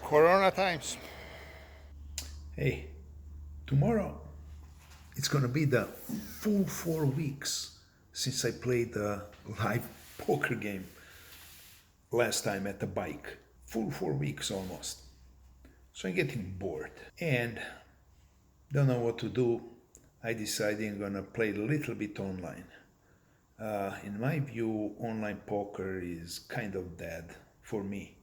Corona times. Hey, tomorrow it's gonna be the full 4 weeks since I played the live poker game last time at the bike. Full 4 weeks almost. So I'm getting bored and don't know what to do. I decided I'm gonna play a little bit online. In my view, online poker is kind of dead for me.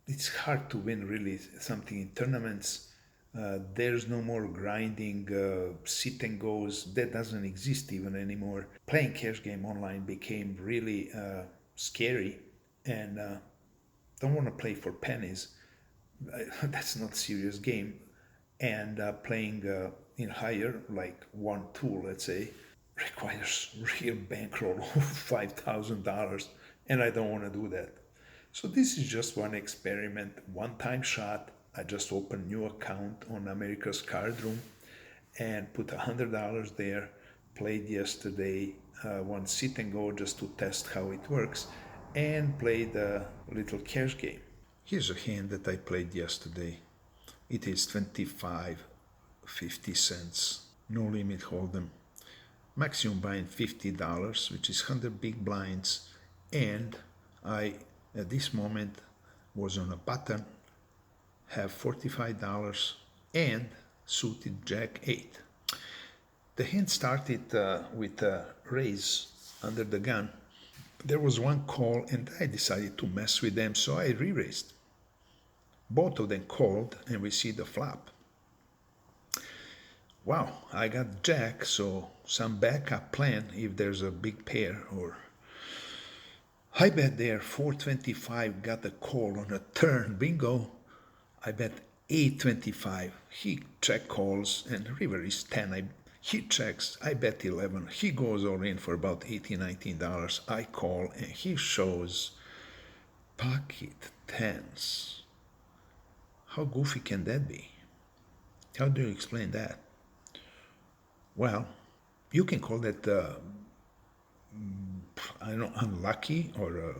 It's hard to win really something in tournaments. There's no more grinding, sit and goes. That doesn't exist even anymore. Playing cash game online became really scary, and don't want to play for pennies. That's not serious game. And playing in higher, like 1-2, let's say, requires real bankroll of $5,000, and I don't want to do that. So this is just one experiment, one-time shot. I just opened new account on America's Card Room and put $100 there. Played yesterday one sit and go just to test how it works, and played a little cash game. Here's a hand that I played yesterday. It is 25.50. No limit hold'em. Maximum buying $50, which is 100 big blinds, and I at this moment was on a button, have $45, and suited Jack 8. The hand started with a raise under the gun. There was one call, and I decided to mess with them, so I re-raised. Both of them called, and we see the flop. Wow, I got Jack, so some backup plan if there's a big pair. Or I bet there 425 got a call on a turn, bingo. I bet 825. He check calls, and river is 10. He checks, I bet 11. He goes all in for about $18, $19. I call, and he shows pocket tens. How goofy can that be? How do you explain that? Well, you can call that, I don't know, unlucky, or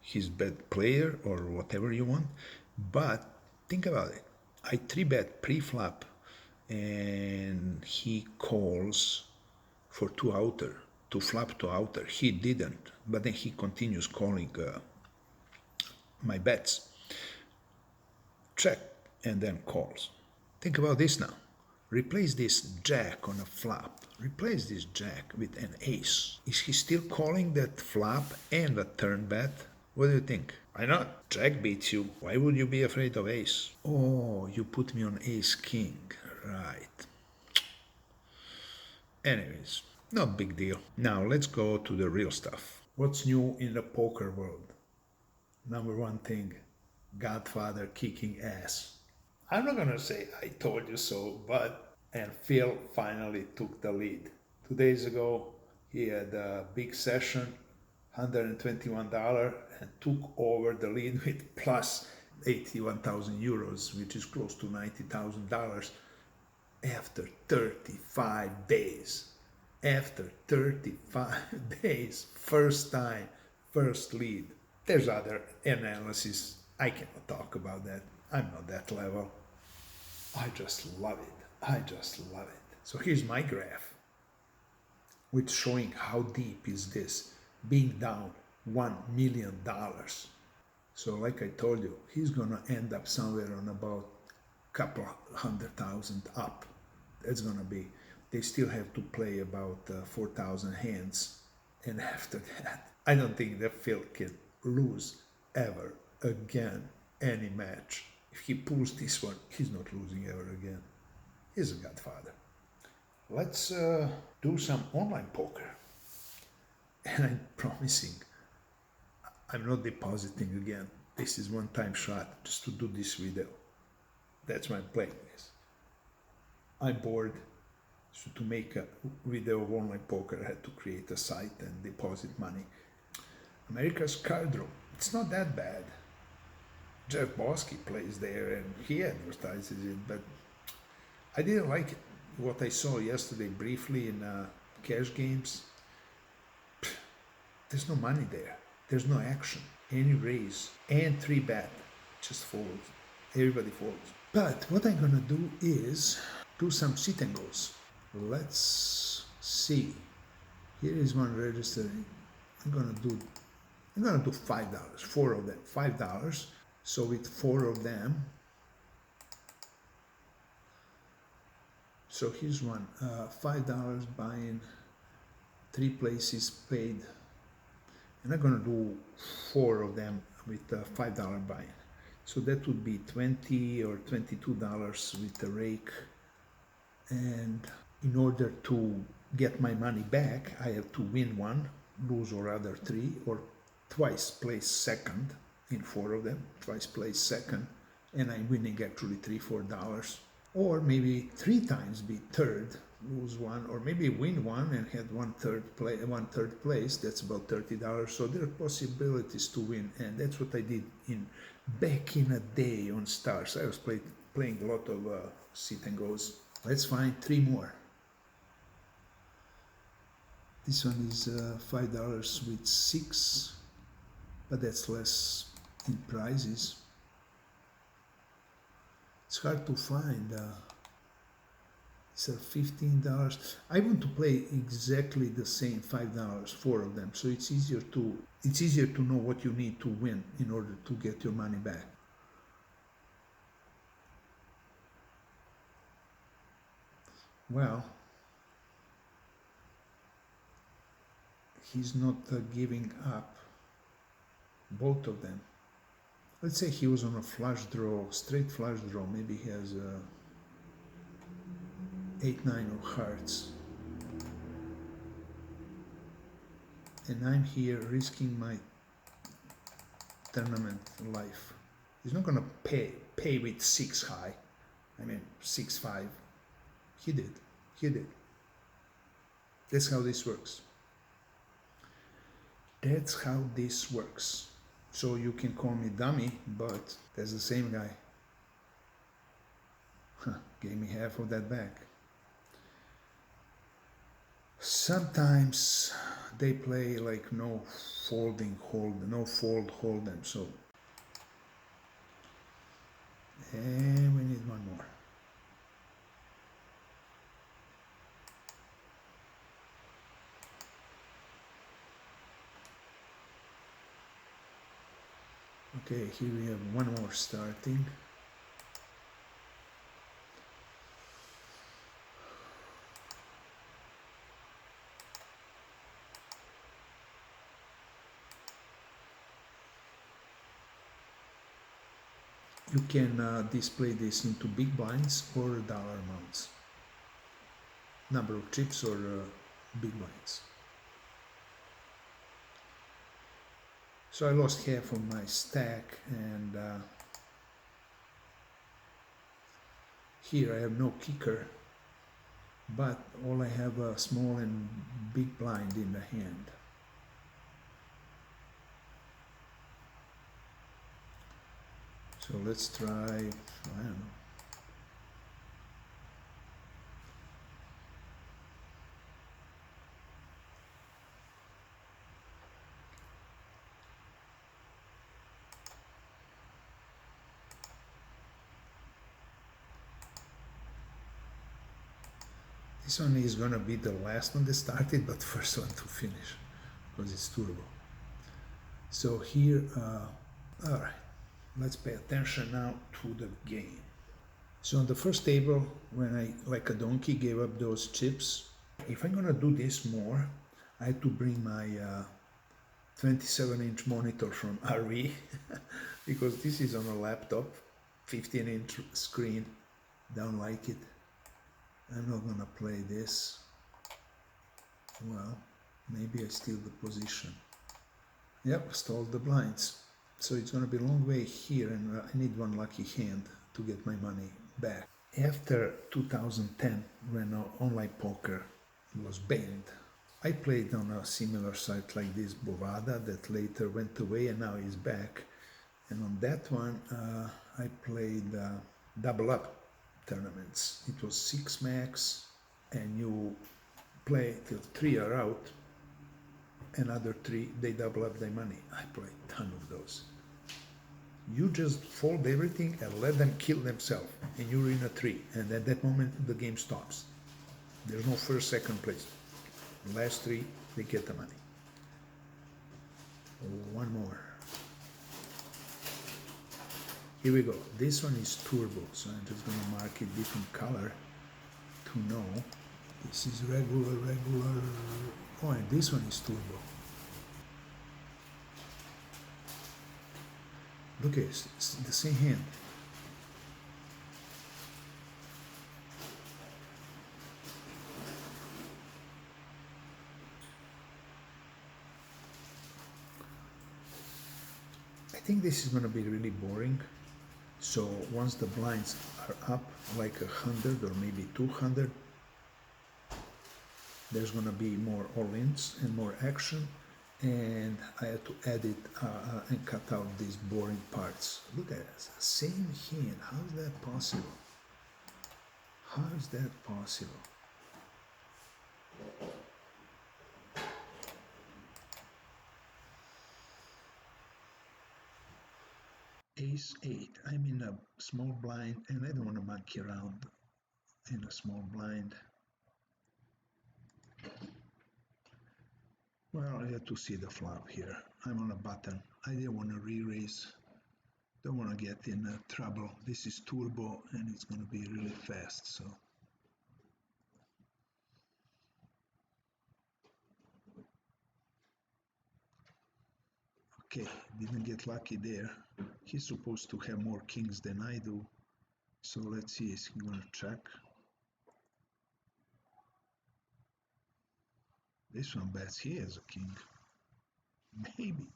he's bad player, or whatever you want. But think about it. I 3-bet pre-flop, and he calls for two outer, to flop to outer. He didn't, but then he continues calling my bets. Check, and then calls. Think about this now. Replace this jack on a flop. Replace this jack with an ace. Is he still calling that flop and a turn bet? What do you think? Why not? Jack beats you. Why would you be afraid of ace? Oh, you put me on ace king. Right. Anyways, not big deal. Now let's go to the real stuff. What's new in the poker world? Number one thing, Godfather kicking ass. I'm not gonna say I told you so, but and Phil finally took the lead. 2 days ago, he had a big session, $121, and took over the lead with plus 81,000 euros, which is close to $90,000 after 35 days. After 35 days, first time, first lead. There's other analysis. I cannot talk about that. I'm not that level. I just love it. I just love it. So here's my graph, with showing how deep is this, being down $1 million. So like I told you, he's gonna end up somewhere on about couple 100,000 up. That's gonna be. They still have to play about 4,000 hands, and after that, I don't think that Phil can lose ever again any match. If he pulls this one, he's not losing ever again. He's a godfather. Let's do some online poker. And I'm promising, I'm not depositing again. This is one-time shot just to do this video. That's my plan. I'm bored. So to make a video of online poker, I had to create a site and deposit money. America's Card Room. It's not that bad. Jeff Bosky plays there and he advertises it, but I didn't like it. What I saw yesterday briefly in cash games, there's no money there. There's no action. Any raise and 3-bet just folds. Everybody folds. But what I'm gonna do is do some sit and goes. Let's see. Here is one register. I'm gonna do $5, four of them, $5. So with four of them, so here's one, $5 buying, three places paid, and I'm gonna do four of them with $5 buying. So that would be $20 or $22 with the rake. And in order to get my money back, I have to win one, lose or other three, or twice place second in four of them, twice place second, and I'm winning actually $3-4. Or maybe three times be third, lose one, or maybe win one and had one third place. That's about $30. So there are possibilities to win, and that's what I did back in a day on Stars. I was playing a lot of sit and goes. Let's find three more. This one is $5 with six, but that's less in prices. It's hard to find. These are $15. I want to play exactly the same $5, four of them. So it's easier to know what you need to win in order to get your money back. Well, he's not giving up both of them. Let's say he was on a flush draw, straight flush draw. Maybe he has 8-9 of hearts. And I'm here risking my tournament life. He's not gonna pay with 6 high. I mean 6-5. He did. That's how this works. That's how this works. So you can call me dummy, but that's the same guy. Gave me half of that back. Sometimes they play like no folding, hold, no fold, hold them. So, and we need one more. Okay, here we have one more starting. You can display this into big blinds or dollar amounts, number of chips or big blinds. So I lost half of my stack, and here I have no kicker, but all I have a small and big blind in the hand. So let's try, I don't know. This one is going to be the last one that started, but first one to finish, because it's turbo. So here, all right, let's pay attention now to the game. So on the first table, when I, like a donkey, gave up those chips, if I'm going to do this more, I had to bring my 27-inch monitor from RV, because this is on a laptop, 15-inch screen, don't like it. I'm not gonna play this. Well, maybe I steal the position. Yep, stole the blinds. So it's gonna be a long way here, and I need one lucky hand to get my money back. After 2010, when online poker was banned, I played on a similar site like this, Bovada, that later went away and now is back. And on that one, I played double up tournaments. It was 6 max, and you play till 3 are out, another 3 they double up their money. I played a ton of those. You just fold everything and let them kill themselves, and you're in a tree. And at that moment, the game stops. There's no first, second place. Last three, they get the money. One more. Here we go. This one is turbo, so I'm just gonna mark it different color to know. This is regular. Oh, and this one is turbo. Look at it, it's the same hand. I think this is gonna be really boring. So once the blinds are up like 100 or maybe 200, there's gonna be more all-ins and more action, and I had to edit and cut out these boring parts. Look at it, same hand. How is that possible? How is that possible? Ace 8. I'm in a small blind and I don't want to monkey around in a small blind. Well, I had to see the flop here. I'm on a button. I didn't want to re-raise. Don't want to get in trouble. This is turbo and it's going to be really fast, so. Okay, didn't get lucky there. He's supposed to have more kings than I do. So let's see, is he going to check? This one bets he has a king. Maybe.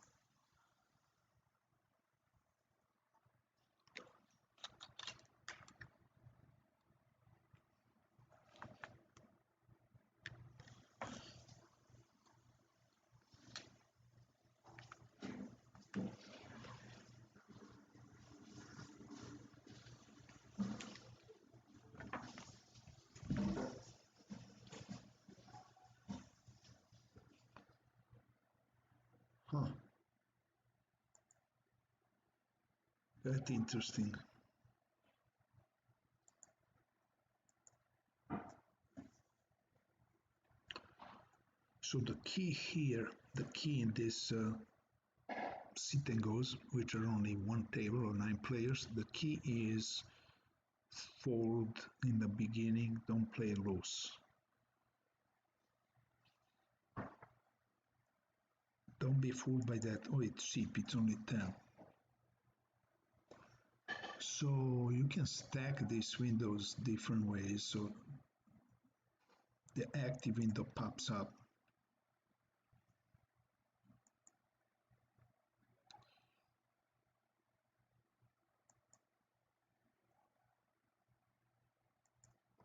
Huh. That's interesting. So the key here, the key in this sit and goes, which are only one table or 9 players, the key is fold in the beginning, don't play loose. Don't be fooled by that, oh it's cheap, it's only 10. So you can stack these windows different ways, so the active window pops up.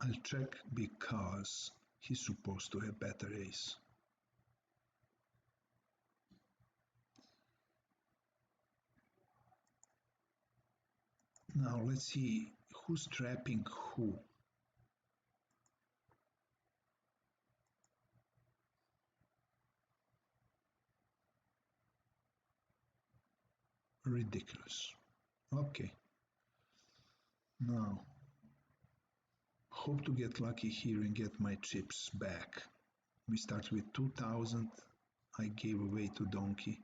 I'll check because he's supposed to have better ace. Now let's see who's trapping who. Ridiculous. Okay. Now, hope to get lucky here and get my chips back. We start with 2000. I gave away to Donkey.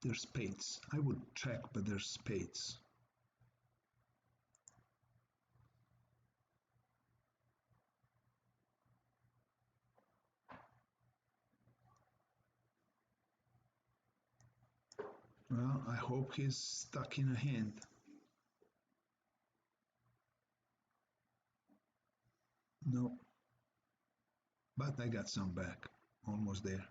There's spades. I would check, but there's spades. Well, I hope he's stuck in a hand. No. But I got some back. Almost there.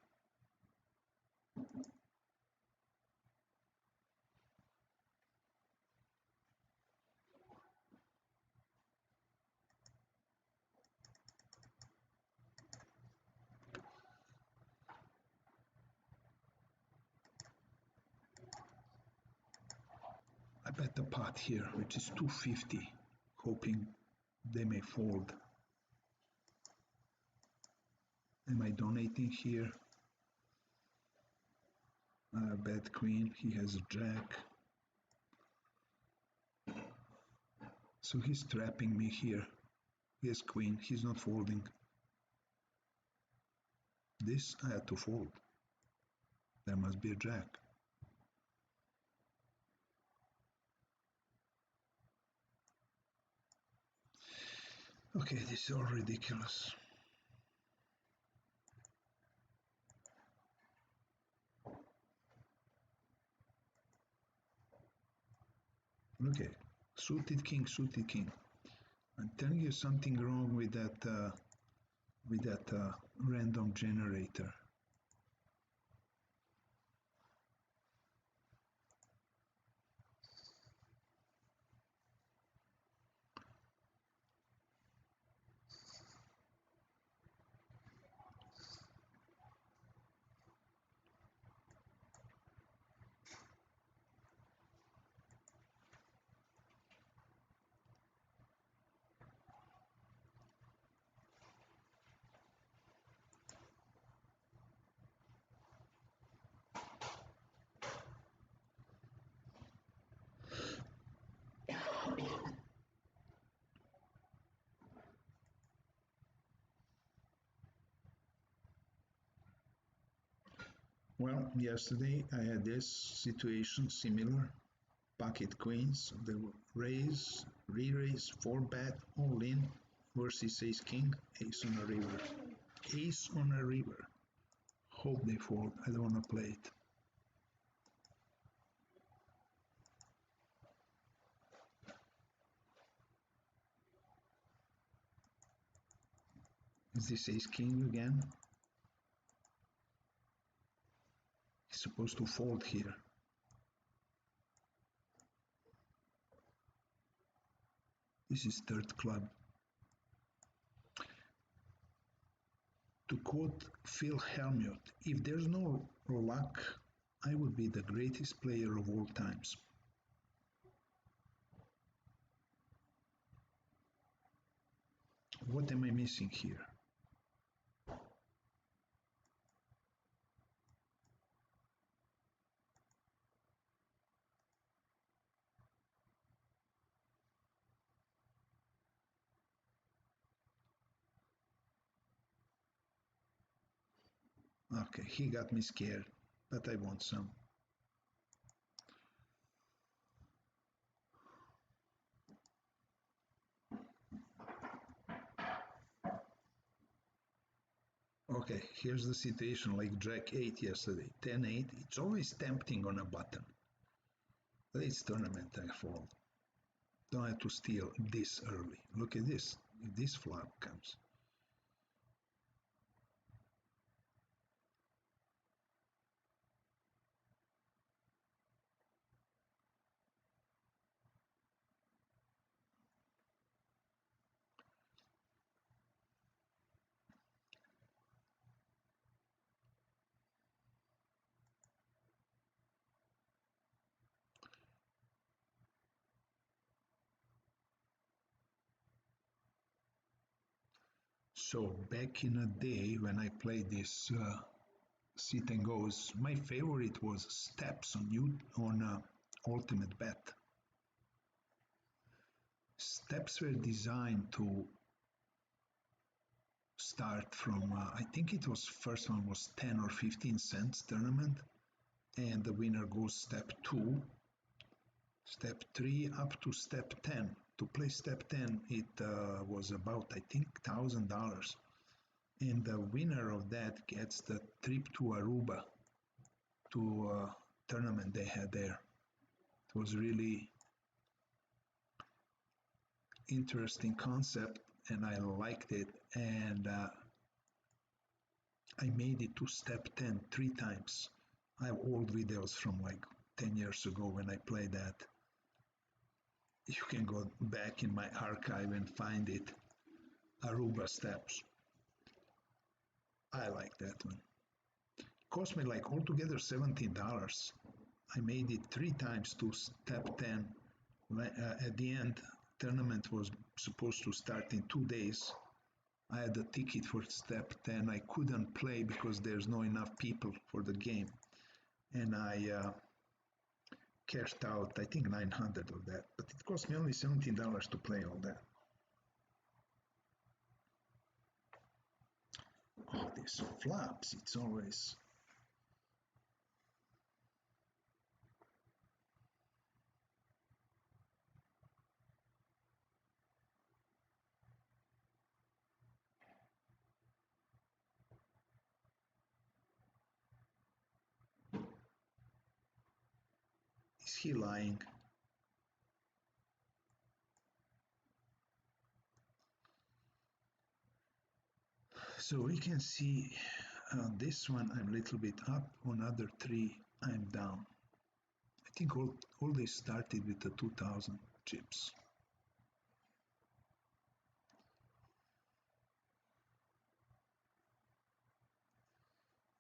I bet the pot here, which is 250, hoping they may fold. Am I donating here? Bad queen, he has a jack. So he's trapping me here. He has queen, he's not folding. This I had to fold. There must be a jack. Okay, this is all ridiculous. Okay, suited king, suited king. I'm telling you something wrong with that random generator. Well, yesterday I had this situation similar. Pocket queens, the raise, re-raise, 4-bet, all in versus ace king, ace on a river. Ace on a river. Hope they fold. I don't want to play it. Is this ace king again? He's supposed to fold here. This is third club. To quote Phil Hellmuth, if there's no luck, I would be the greatest player of all times. What am I missing here? Okay, he got me scared, but I want some. Okay, here's the situation like Jack 8 yesterday, 10-8. It's always tempting on a button. But it's tournament, I fold. Don't have to steal this early. Look at this. If this flop comes. So back in the day when I played this sit and goes, my favorite was steps on ultimate bet. Steps were designed to start from I think it was first one was 10 or 15 cents tournament, and the winner goes step 2, step 3 up to step 10. To play step 10 it was about I think $1,000, and the winner of that gets the trip to Aruba to a tournament they had there. It was really interesting concept and I liked it, and I made it to step 10 3 times. I have old videos from like 10 years ago when I played that. You can go back in my archive and find it. Aruba steps. I like that one. Cost me like altogether $17. I made it 3 times to step 10. At the end, tournament was supposed to start in 2 days. I had a ticket for step 10. I couldn't play because there's not enough people for the game. And I cashed out, I think, 900 of that. But it cost me only $17 to play all that. Oh, these flops, it's always... Is he lying? So we can see on this one I'm a little bit up, on other three I'm down. I think all this started with the 2000 chips.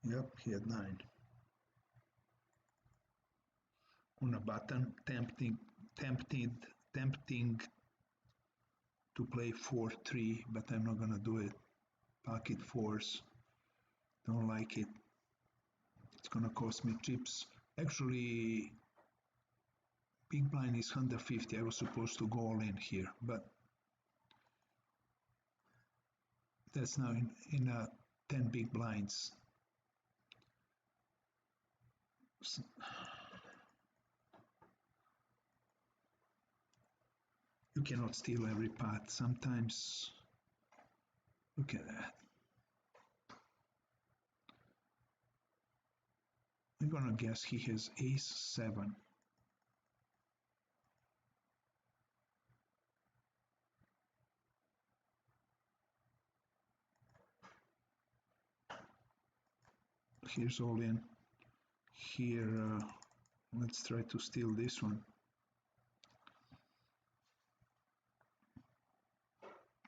Yep, he had 9. On a button, tempting to play 4-3, but I'm not gonna do it. Pocket fours, don't like it. It's gonna cost me chips. Actually, big blind is 150. I was supposed to go all in here, but that's now in 10 big blinds. You cannot steal every pot. Sometimes, look at that. I'm gonna guess he has ace 7. Here's all in. Here, let's try to steal this one.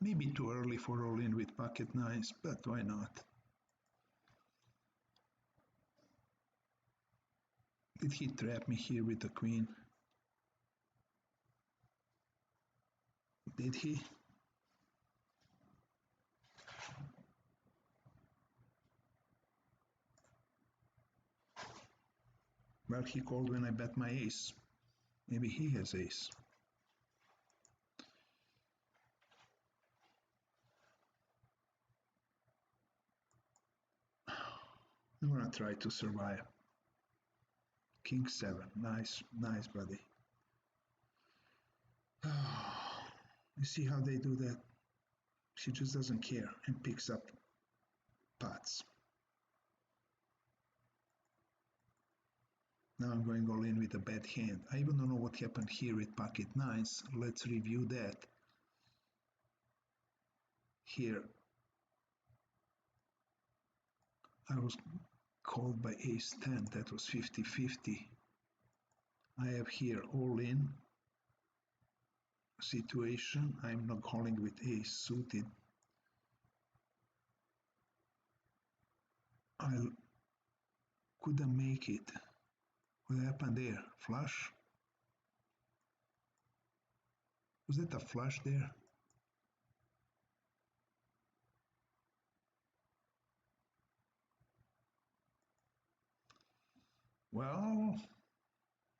Maybe too early for all in with pocket nines, but why not? Did he trap me here with the queen? Did he? Well, he called when I bet my ace. Maybe he has ace. I'm gonna try to survive. King 7, nice, nice, buddy. You see how they do that? She just doesn't care and picks up pots. Now I'm going all in with a bad hand. I even don't know what happened here with pocket nines. Let's review that. Here, I was called by ace 10. That was 50-50. I have here all in situation. I'm not calling with ace suited. I couldn't make it. What happened there? Flush? Was that a flush there? Well,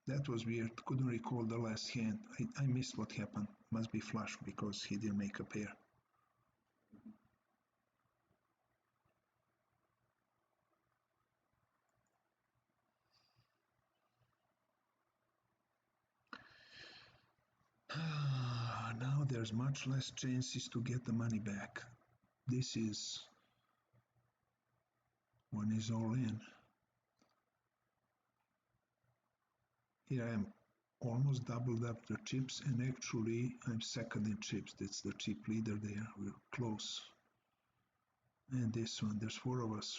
that was weird. Couldn't recall the last hand. I missed what happened. Must be flush because he didn't make a pair. Now there's much less chances to get the money back. This is when he's all in. Here I am almost doubled up the chips, and actually I'm second in chips. That's the chip leader there. We're close. And this one, there's 4 of us.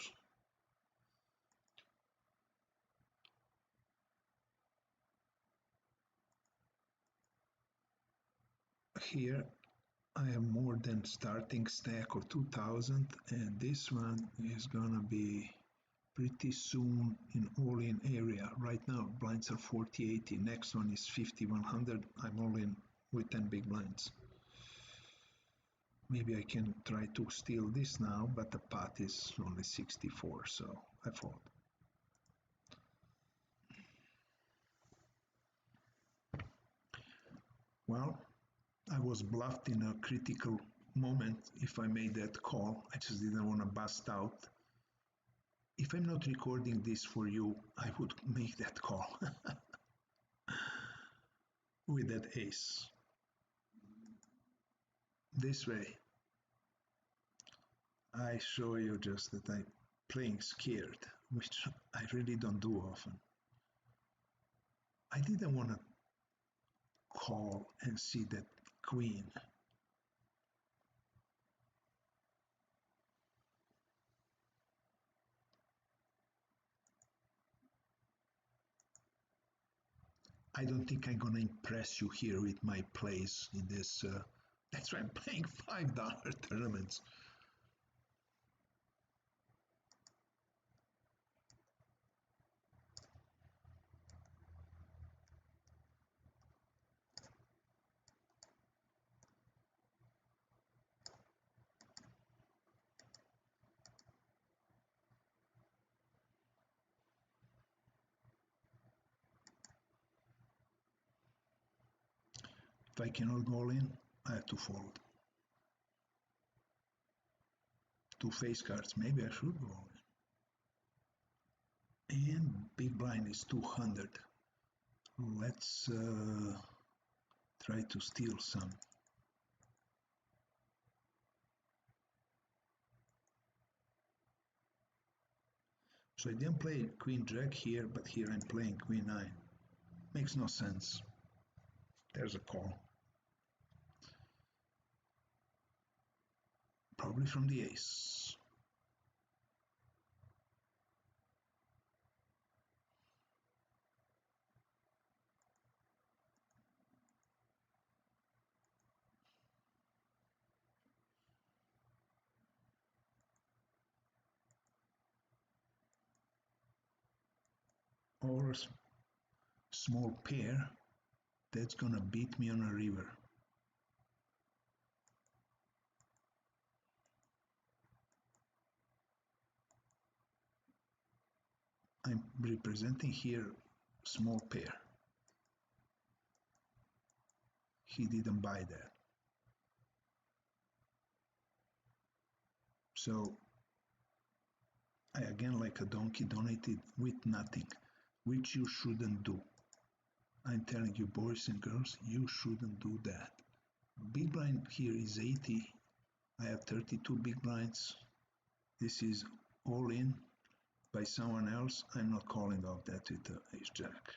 Here I have more than starting stack of 2000, and this one is gonna be pretty soon in all-in area. Right now blinds are 40-80. Next one is 50-100. I'm all in with 10 big blinds. Maybe I can try to steal this now, but the pot is only 64, so I fold. Well, I was bluffed in a critical moment if I made that call. I just didn't want to bust out. If I'm not recording this for you, I would make that call with that ace. This way, I show you just that I'm playing scared, which I really don't do often. I didn't want to call and see that queen. I don't think I'm gonna impress you here with my plays in this. That's why I'm playing $5 tournaments. If I cannot go in, I have to fold. Two face cards, maybe I should go in. And big blind is 200. Let's try to steal some. So I didn't play queen jack here, but here I'm playing queen 9. Makes no sense. There's a call. Probably from the ace. Or a small pair that's gonna beat me on a river. I'm representing here small pair. He didn't buy that. So I again, like a donkey, donated with nothing, which you shouldn't do. I'm telling you, boys and girls, you shouldn't do that. Big blind here is 80. I have 32 big blinds. This is all in by someone else. I'm not calling off that with the ace jack.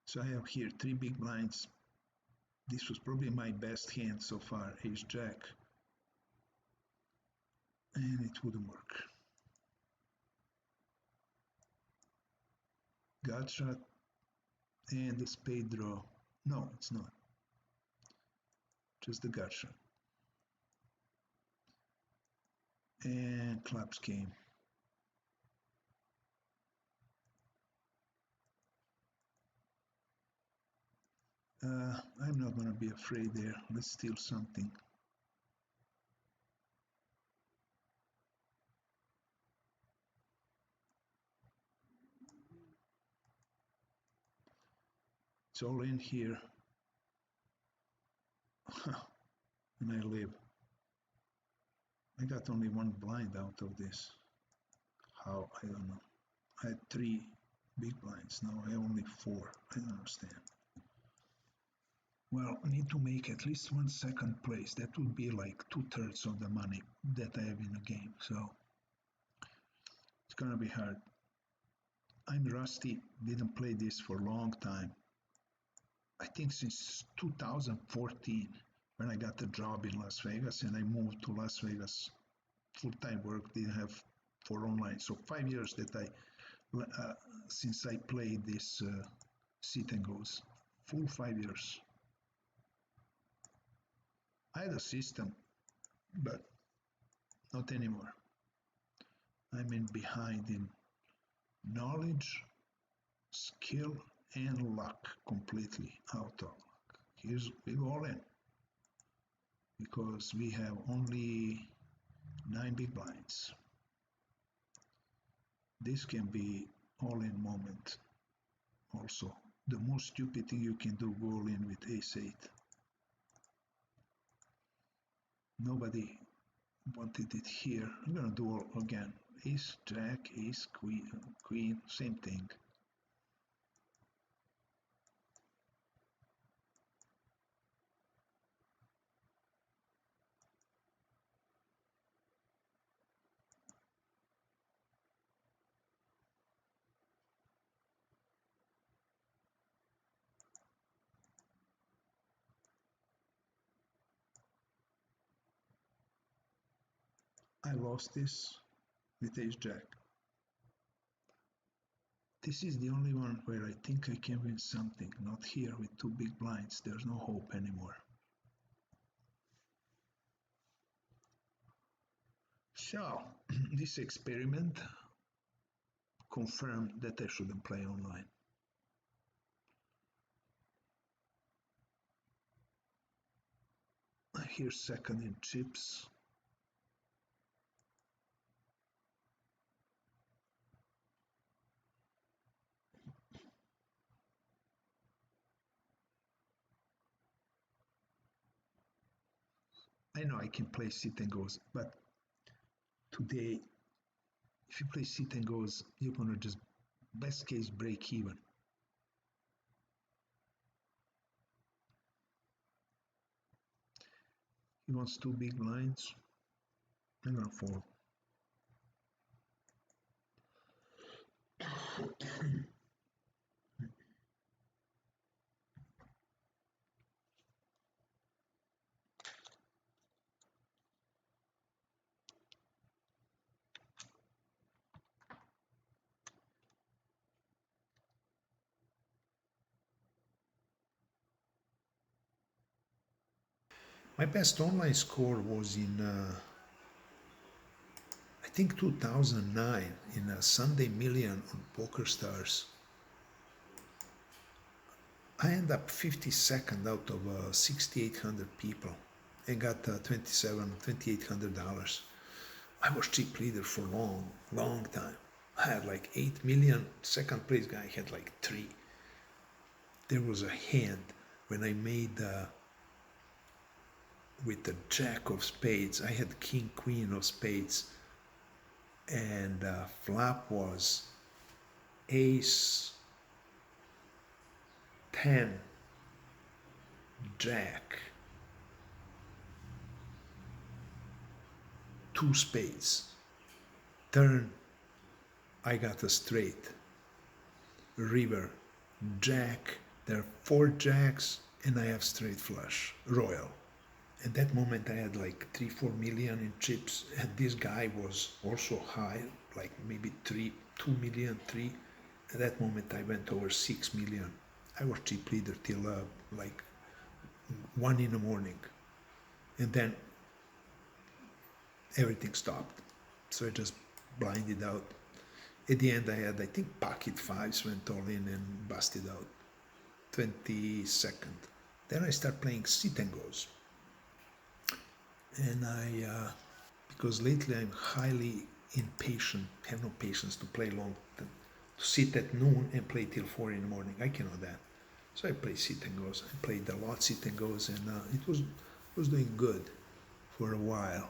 So I have here 3 big blinds. This was probably my best hand so far, ace jack. And it wouldn't work. Gut shot and the spade draw. No, it's not. Just the gut shot. And clubs came. I'm not gonna be afraid there. Let's steal something. It's all in here. And I live. I got only 1 blind out of this. How? I don't know. I had 3 big blinds. Now I have only 4. I don't understand. Well, I need to make at least 1 second place. That would be like 2/3 of the money that I have in the game. So it's gonna be hard. I'm rusty. Didn't play this for a long time. I think since 2014 when I got the job in Las Vegas and I moved to Las Vegas full-time work, didn't have for online. So 5 years that since I played this sit and goes, full 5 years. I had a system, but not anymore. I'm in behind in knowledge skill and luck completely out of luck. We go all in because we have only 9 big blinds. This can be all in moment also. The most stupid thing you can do, go all in with ace 8. Nobody wanted it here. I'm gonna do all again. Ace, jack, ace, queen, same thing. I lost this with ace jack. This is the only one where I think I can win something. Not here with 2 big blinds. There's no hope anymore. So, this experiment confirmed that I shouldn't play online. Here's second in chips. I know I can play sit and goes, but today, if you play sit and goes, you're gonna just best case break even. He wants 2 big blinds. I'm gonna fold. My best online score was in, I think 2009 in a Sunday Million on Poker Stars. I ended up 52nd out of 6,800 people and got $2,800. I was chip leader for long time. I had like 8 million. Second place guy had like 3. There was a hand when I made with the jack of spades. I had king, queen of spades. And flop was ace, 10, jack, 2 spades. Turn, I got a straight. River, jack, there are 4 jacks, and I have straight flush, royal. At that moment I had like 3-4 million in chips, and this guy was also high, like maybe 2 million, 3. At that moment I went over 6 million. I was chip leader till like 1 in the morning, and then everything stopped. So I just blinded out. At the end I had, I think, pocket 5s, went all in and busted out. 22nd. Then I start playing sit and goes. And because lately I'm highly impatient, have no patience to play long, to sit at noon and play till 4 in the morning. I cannot that. So I play sit and goes. I played a lot sit and goes, and it was doing good for a while.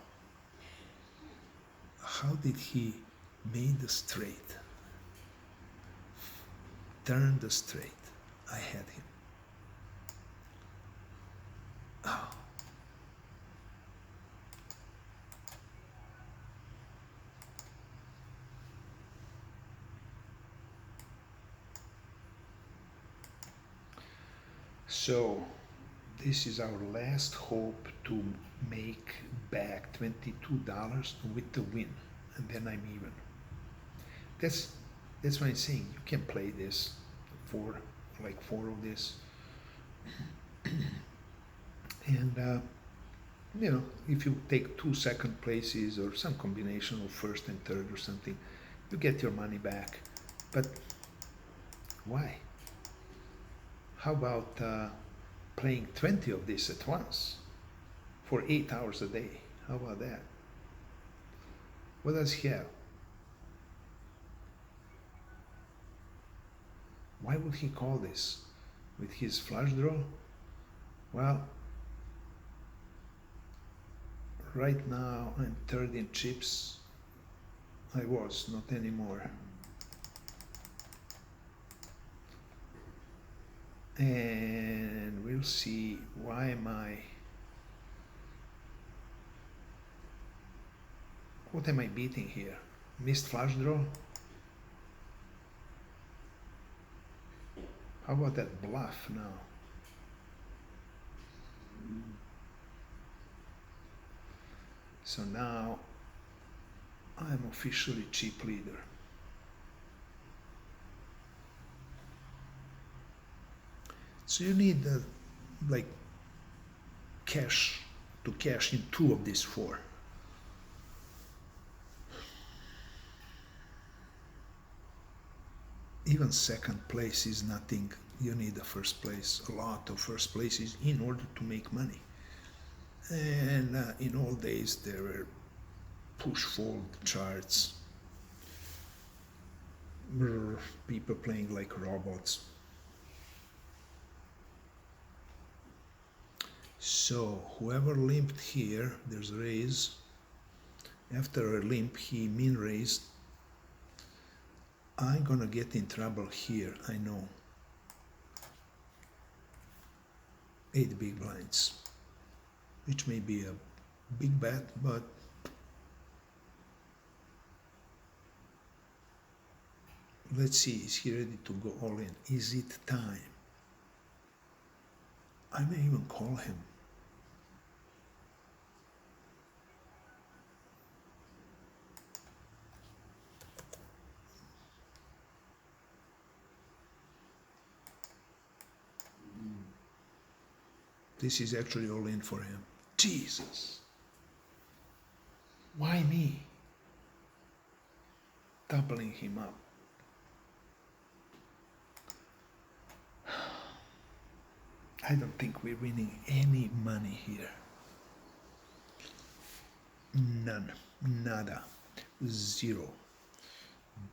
How did he made the straight? Turned the straight. I had him. Oh. So this is our last hope to make back $22 with the win, and then I'm even. That's why I'm saying you can play this for like 4 of this, and if you take 2 second places or some combination of first and third or something, you get your money back. But Why? How about playing 20 of this at once for 8 hours a day? How about that? What does he have? Why would he call this? With his flush draw? Well, right now I'm third in chips. I was, not anymore. And we'll see why what am I beating here? Missed flush draw? How about that bluff now? So now I'm officially chip leader. So you need like cash to cash in 2 of these 4. Even second place is nothing. You need a first place, a lot of first places in order to make money. And in old days there were push-fold charts, people playing like robots. So whoever limped here, there's a raise. After a limp, he min raised. I'm gonna get in trouble here, I know. 8 big blinds, which may be a big bet, but let's see, is he ready to go all in? Is it time? I may even call him. This is actually all in for him. Jesus. Why me? Doubling him up. I don't think we're winning any money here. None. Nada. Zero.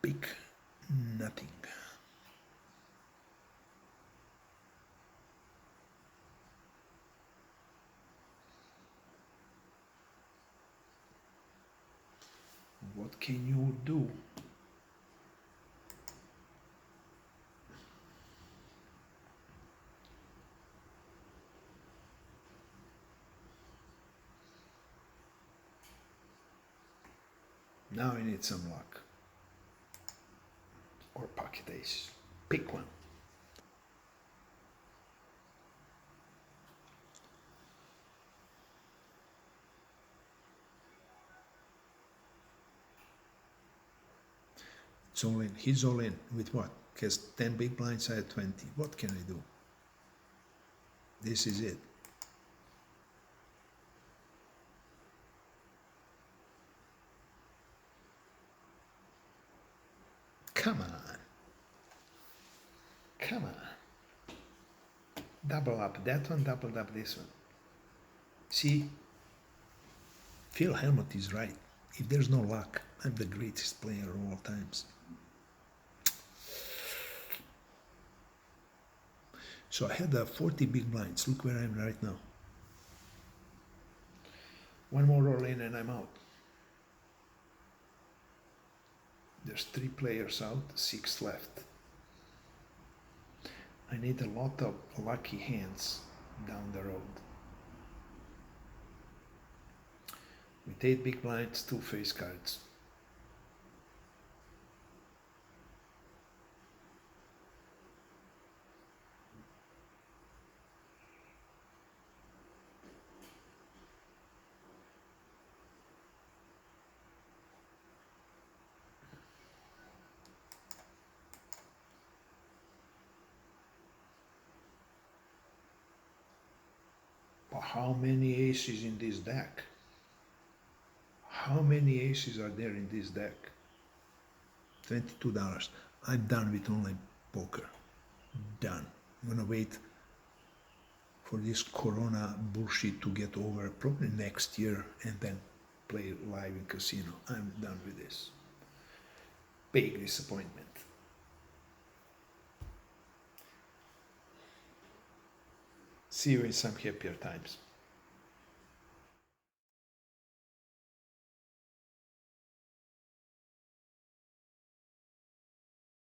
Big nothing. What can you do? Now I need some luck. Or pocket ace. Pick one. It's all in. He's all in. With what? He has 10 big blinds, I had 20. What can I do? This is it. Come on. Come on. Double up that one, double up this one. See? Phil Helmut is right. If there's no luck, I'm the greatest player of all times. So I had 40 big blinds. Look where I am right now. One more roll in and I'm out. There's 3 players out, 6 left. I need a lot of lucky hands down the road. With 8 big blinds, 2 face cards. But how many aces in this deck? How many aces are there in this deck? $22. I'm done with online poker. Done. I'm gonna wait for this corona bullshit to get over probably next year and then play live in casino. I'm done with this. Big disappointment. See you in some happier times.